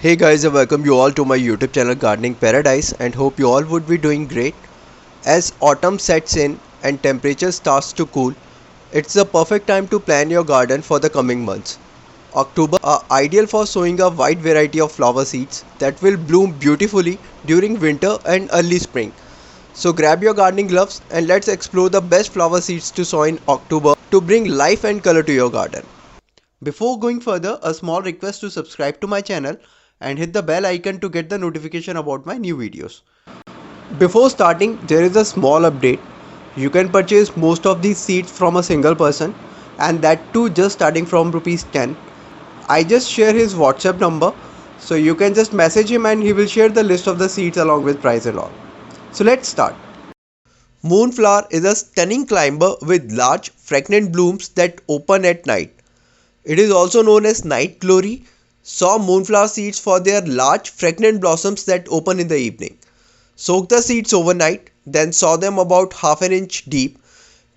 Hey guys, I welcome you all to my YouTube channel Gardening Paradise and hope you all would be doing great. As autumn sets in and temperature starts to cool, it's the perfect time to plan your garden for the coming months. October are ideal for sowing a wide variety of flower seeds that will bloom beautifully during winter and early spring. So grab your gardening gloves and let's explore the best flower seeds to sow in October to bring life and color to your garden. Before going further, a small request to subscribe to my channel and hit the bell icon to get the notification about my new videos. Before starting, there is a small update. You can purchase most of these seeds from a single person and that too just starting from rupees 10. I just share his WhatsApp number, so you can just message him and he will share the list of the seeds along with price and all. So let's start. Moonflower is a stunning climber with large fragrant blooms that open at night. It is also known as night glory. Sow moonflower seeds for their large fragrant blossoms that open in the evening. Soak the seeds overnight, then sow them about half an inch deep.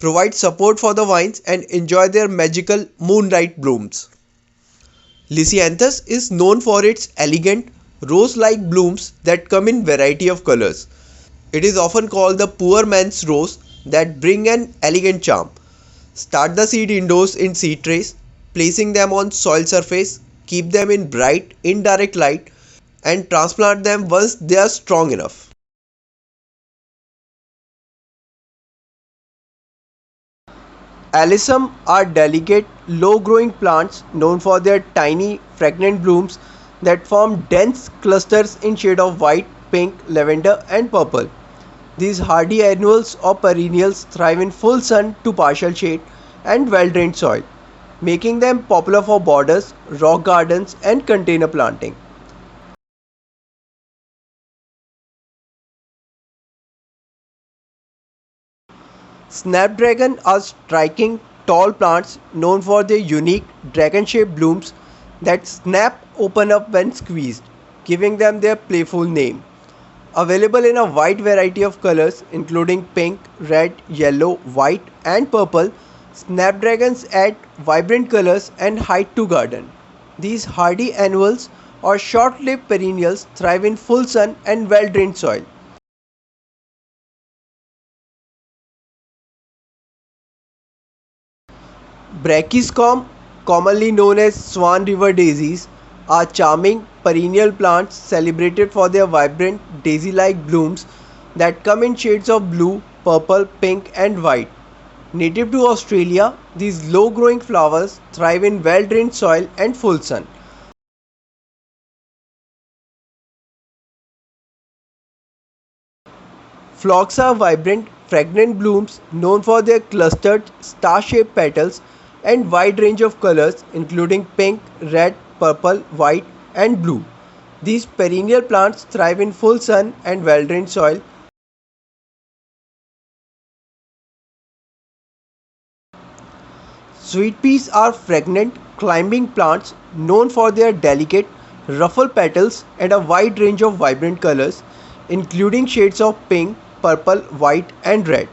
Provide support for the vines and enjoy their magical moonlight blooms. Lisianthus is known for its elegant rose-like blooms that come in variety of colors. It is often called the poor man's rose that bring an elegant charm. Start the seed indoors in seed trays, placing them on soil surface. Keep them in bright, indirect light and transplant them once they are strong enough. Alyssum are delicate, low-growing plants known for their tiny, fragrant blooms that form dense clusters in shade of white, pink, lavender and purple. These hardy annuals or perennials thrive in full sun to partial shade and well-drained soil, making them popular for borders, rock gardens and container planting. Snapdragon are striking tall plants known for their unique dragon-shaped blooms that snap open up when squeezed, giving them their playful name. Available in a wide variety of colors including pink, red, yellow, white and purple, snapdragons add vibrant colors and height to garden. These hardy annuals or short-lived perennials thrive in full sun and well-drained soil. Brachysteum, commonly known as Swan River daisies, are charming perennial plants celebrated for their vibrant daisy-like blooms that come in shades of blue, purple, pink and white. Native to Australia, these low-growing flowers thrive in well-drained soil and full sun. Phlox are vibrant, fragrant blooms known for their clustered, star-shaped petals and wide range of colors including pink, red, purple, white and blue. These perennial plants thrive in full sun and well-drained soil. Sweet peas are fragrant, climbing plants known for their delicate, ruffled petals and a wide range of vibrant colors, including shades of pink, purple, white, and red.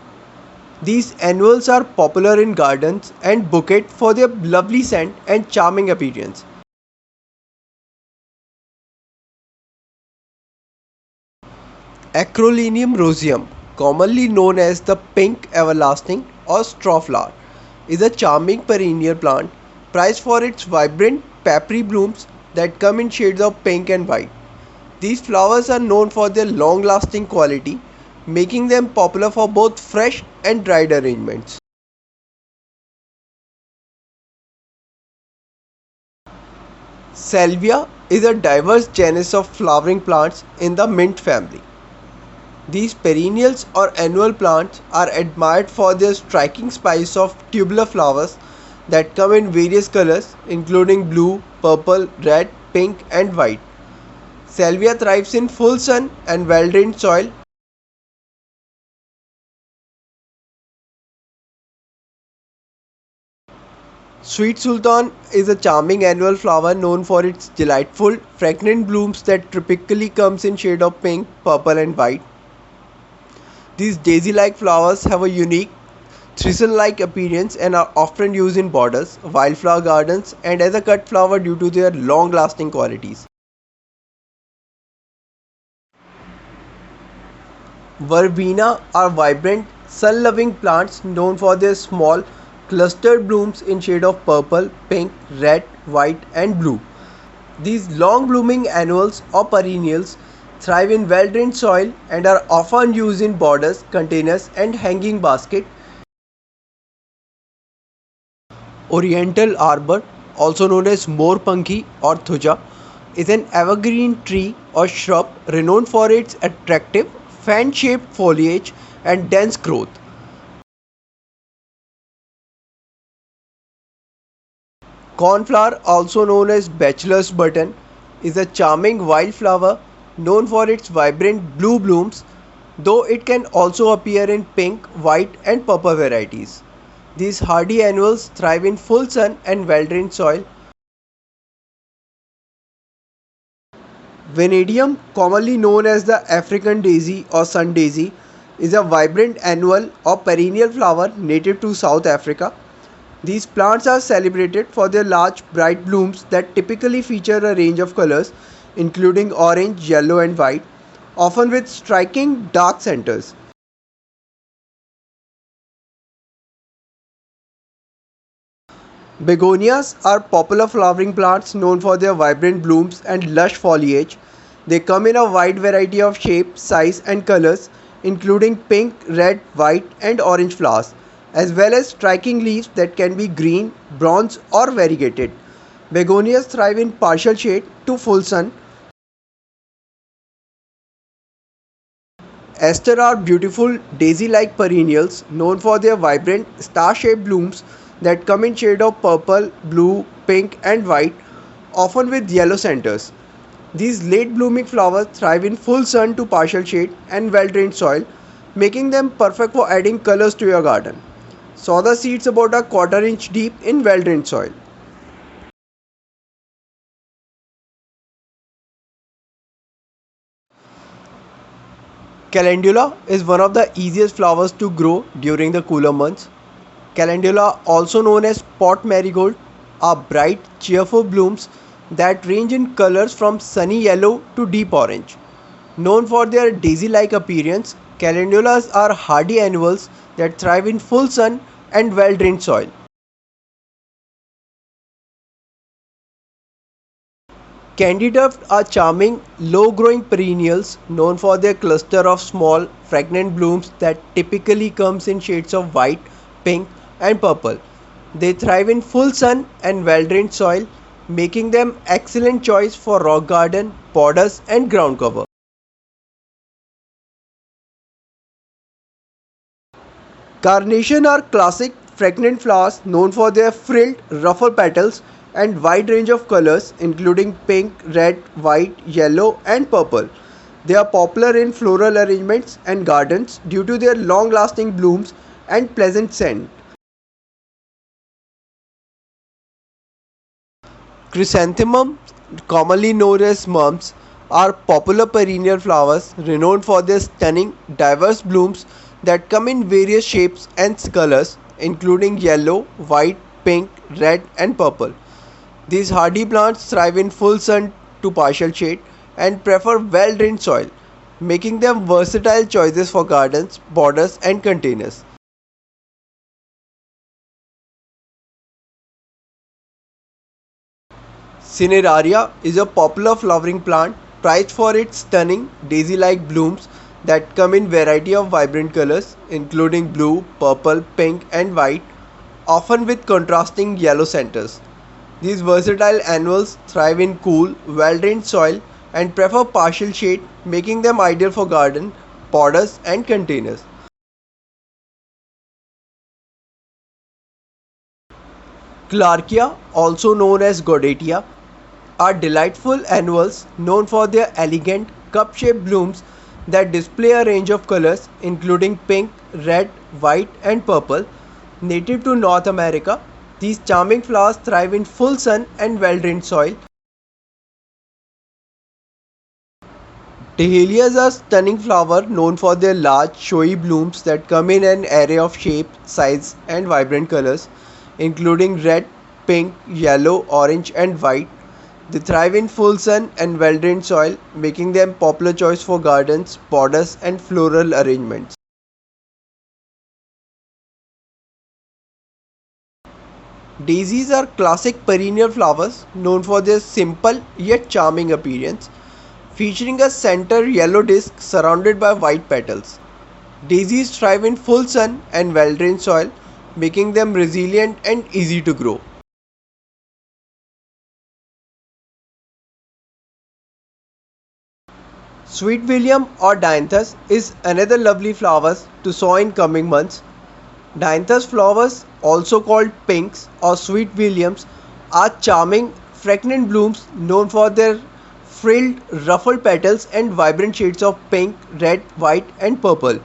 These annuals are popular in gardens and bouquets for their lovely scent and charming appearance. Acroleum roseum, commonly known as the pink everlasting or straw flower, is a charming perennial plant prized for its vibrant papery blooms that come in shades of pink and white. These flowers are known for their long-lasting quality, making them popular for both fresh and dried arrangements. Salvia is a diverse genus of flowering plants in the mint family. These perennials or annual plants are admired for their striking spice of tubular flowers that come in various colors including blue, purple, red, pink and white. Salvia thrives in full sun and well-drained soil. Sweet Sultan is a charming annual flower known for its delightful, fragrant blooms that typically comes in shade of pink, purple and white. These daisy-like flowers have a unique thistle-like appearance and are often used in borders, wildflower gardens and as a cut flower due to their long-lasting qualities. Verbena are vibrant, sun-loving plants known for their small, clustered blooms in shade of purple, pink, red, white and blue. These long-blooming annuals or perennials thrive in well-drained soil and are often used in borders, containers and hanging baskets. Oriental arbor, also known as moorpanki or thuja, is an evergreen tree or shrub renowned for its attractive fan-shaped foliage and dense growth. Cornflower, also known as bachelor's button, is a charming wildflower known for its vibrant blue blooms, though it can also appear in pink, white, and purple varieties. These hardy annuals thrive in full sun and well-drained soil. Vanadium, commonly known as the African daisy or sun daisy, is a vibrant annual or perennial flower native to South Africa. These plants are celebrated for their large, bright blooms that typically feature a range of colors, including orange, yellow, and white, often with striking dark centers. Begonias are popular flowering plants known for their vibrant blooms and lush foliage. They come in a wide variety of shapes, size, and colors, including pink, red, white, and orange flowers, as well as striking leaves that can be green, bronze, or variegated. Begonias thrive in partial shade to full sun. Aster are beautiful daisy-like perennials known for their vibrant star-shaped blooms that come in shade of purple, blue, pink and white, often with yellow centers. These late blooming flowers thrive in full sun to partial shade and well-drained soil, making them perfect for adding colors to your garden. Sow the seeds about a quarter-inch deep in well-drained soil. Calendula is one of the easiest flowers to grow during the cooler months. Calendula, also known as pot marigold, are bright, cheerful blooms that range in colors from sunny yellow to deep orange. Known for their daisy-like appearance, calendulas are hardy annuals that thrive in full sun and well-drained soil. Candytuft are charming, low-growing perennials known for their cluster of small, fragrant blooms that typically comes in shades of white, pink, and purple. They thrive in full sun and well-drained soil, making them excellent choice for rock garden, borders, and ground cover. Carnation are classic fragrant flowers known for their frilled, ruffled petals and wide range of colors including pink, red, white, yellow and purple. They are popular in floral arrangements and gardens due to their long-lasting blooms and pleasant scent. Chrysanthemums, commonly known as mums, are popular perennial flowers renowned for their stunning, diverse blooms that come in various shapes and colors, including yellow, white, pink, red, and purple. These hardy plants thrive in full sun to partial shade and prefer well drained soil, making them versatile choices for gardens, borders, and containers. Cineraria is a popular flowering plant prized for its stunning daisy-like blooms that come in variety of vibrant colors including blue, purple, pink and white, often with contrasting yellow centers. These versatile annuals thrive in cool, well-drained soil and prefer partial shade, making them ideal for garden, borders and containers. Clarkia, also known as Godetia, are delightful annuals known for their elegant cup-shaped blooms that display a range of colors including pink, red, white and purple. Native to North America, these charming flowers thrive in full sun and well-drained soil. Dahlias are stunning flower known for their large, showy blooms that come in an array of shapes, size and vibrant colors including red, pink, yellow, orange and white. They thrive in full sun and well-drained soil, making them popular choice for gardens, borders and floral arrangements. Daisies are classic perennial flowers known for their simple yet charming appearance, featuring a center yellow disc surrounded by white petals. Daisies thrive in full sun and well-drained soil, making them resilient and easy to grow. Sweet William or Dianthus is another lovely flower to sow in coming months. Dianthus flowers, also called pinks or sweet williams, are charming, fragrant blooms known for their frilled, ruffled petals and vibrant shades of pink, red, white, and purple.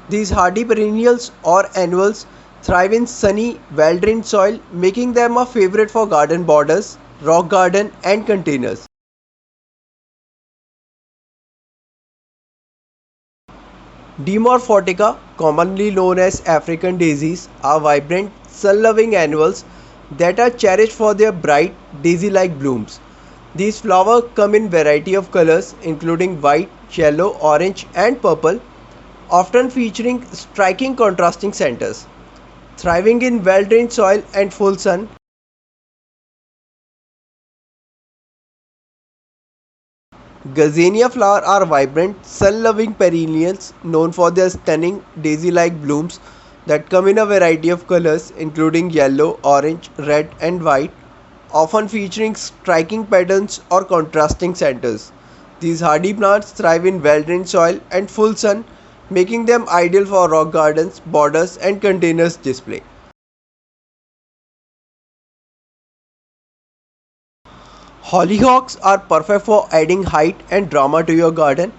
These hardy perennials or annuals thrive in sunny, well-drained soil, making them a favorite for garden borders, rock garden, and containers. Dimorphotica, commonly known as African daisies, are vibrant, sun-loving annuals that are cherished for their bright, daisy-like blooms. These flowers come in variety of colors including white, yellow, orange and purple, often featuring striking contrasting centers. Thriving in well-drained soil and full sun, Gazania flowers are vibrant, sun-loving perennials known for their stunning daisy-like blooms that come in a variety of colors including yellow, orange, red and white, often featuring striking patterns or contrasting centers. These hardy plants thrive in well-drained soil and full sun, making them ideal for rock gardens, borders and containers display. Hollyhocks are perfect for adding height and drama to your garden.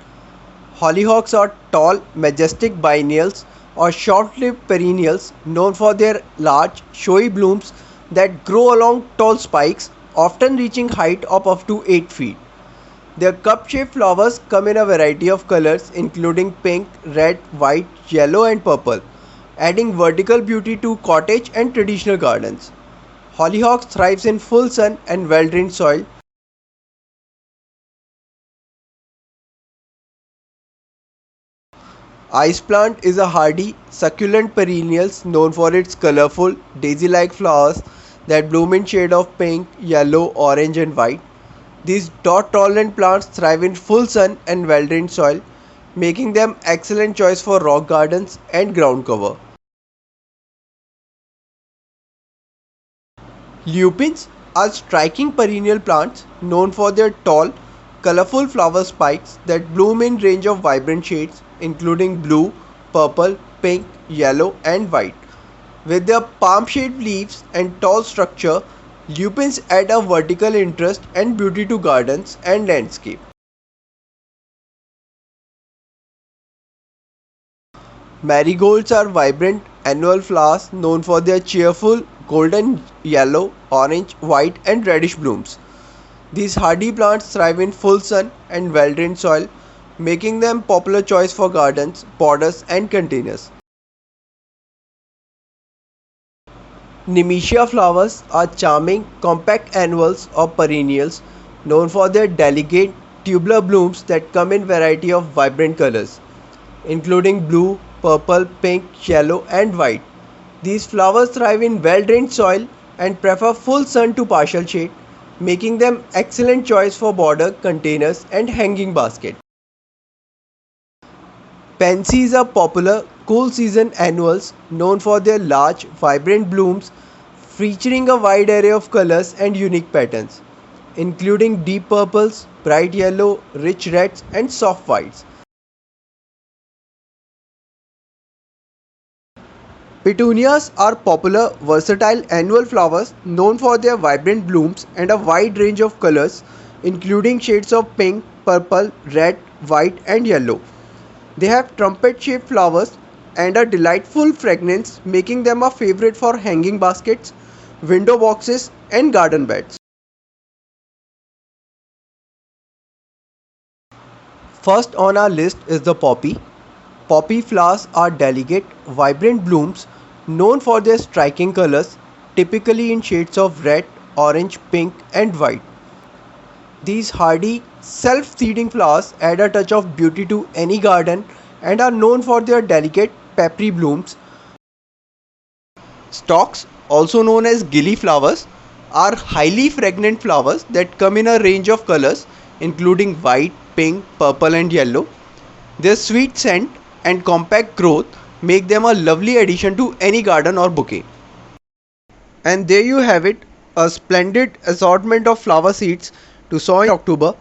Hollyhocks are tall, majestic biennials or short-lived perennials known for their large, showy blooms that grow along tall spikes, often reaching height of up to 8 feet. Their cup-shaped flowers come in a variety of colors including pink, red, white, yellow and purple, adding vertical beauty to cottage and traditional gardens. Hollyhocks thrives in full sun and well-drained soil. Ice plant is a hardy, succulent perennial known for its colorful, daisy-like flowers that bloom in shade of pink, yellow, orange and white. These drought-tolerant plants thrive in full sun and well-drained soil, making them excellent choice for rock gardens and ground cover. Lupins are striking perennial plants known for their tall, colorful flower spikes that bloom in range of vibrant shades including blue, purple, pink, yellow and white. With their palm-shaped leaves and tall structure, lupins add a vertical interest and beauty to gardens and landscape. Marigolds are vibrant annual flowers known for their cheerful golden yellow, orange, white and reddish blooms. These hardy plants thrive in full sun and well-drained soil, making them popular choice for gardens, borders and containers. Nemesia flowers are charming, compact annuals or perennials known for their delicate tubular blooms that come in variety of vibrant colors, including blue, purple, pink, yellow and white. These flowers thrive in well-drained soil and prefer full sun to partial shade, making them excellent choice for border containers and hanging basket. Pansies are popular cool season annuals known for their large, vibrant blooms featuring a wide array of colors and unique patterns, including deep purples, bright yellow, rich reds, and soft whites. Petunias are popular, versatile annual flowers known for their vibrant blooms and a wide range of colors, including shades of pink, purple, red, white, and yellow. They have trumpet-shaped flowers and a delightful fragrance, making them a favorite for hanging baskets, window boxes, and garden beds. First on our list is the poppy. Poppy flowers are delicate, vibrant blooms known for their striking colors, typically in shades of red, orange, pink, and white. These hardy, self-seeding flowers add a touch of beauty to any garden and are known for their delicate, peppery blooms. Stalks, also known as gilliflowers, are highly fragrant flowers that come in a range of colors including white, pink, purple and yellow. Their sweet scent and compact growth make them a lovely addition to any garden or bouquet. And there you have it, a splendid assortment of flower seeds to sow in October.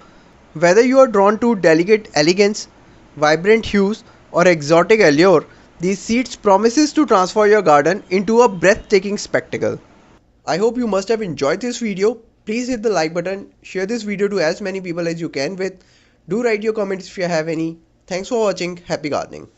Whether you are drawn to delicate elegance, vibrant hues, or exotic allure, these seeds promises to transform your garden into a breathtaking spectacle. I hope you must have enjoyed this video. Please hit the like button, share this video to as many people as you can with. Do write your comments if you have any. Thanks for watching. Happy gardening.